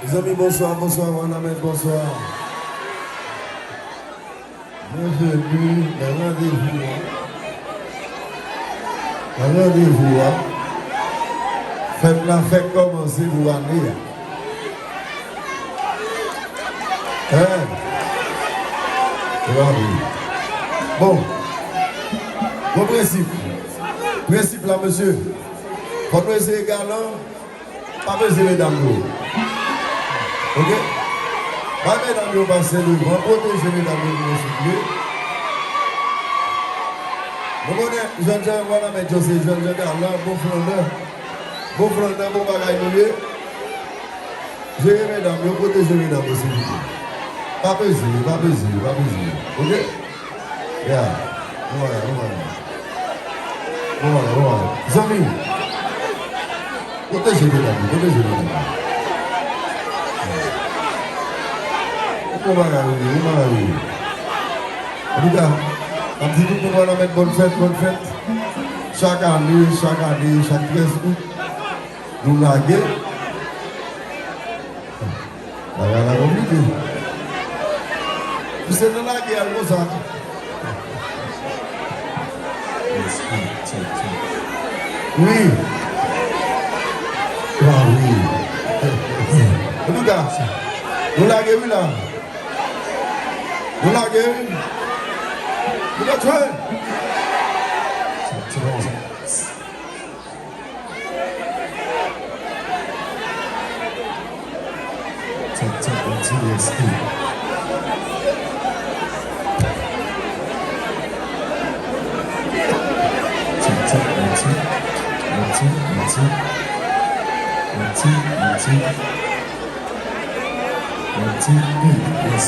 Les amis, bonsoir, bonsoir, mon ami, bonsoir. Bienvenue dans rendez-vous. Un rendez-vous. Faites la fête commencer pour aller. Hein? Bon. Bon principe. Principe là, monsieur. Quand nous essayons galant, pas besoin mesdames. Ok? Pas mesdames, vous passez devant, protégez mesdames, vous soufflez. Vous connaissez, Jean-Jean, voilà, mais José, Jean-Jean, là, bon frondeur. Bon frondeur, bon bagaille, mouillé. Gérez mesdames, vous protégez mesdames, s'il vous plaît. Pas besoin, pas besoin, pas besoin. Ok? Yeah. Voilà. Amis, protégez mesdames, protégez mesdames. Comment va arriver? En tout cas, un petit peu pour nous mettre bonne fête. Chaque année, chaque 13 août, nous laguer. La communauté. Vous êtes là qui est comme ça. Oui. Ah oui. En tout cas, nous laguer, oui là. Vous laguez? Vous êtes tué? Yes.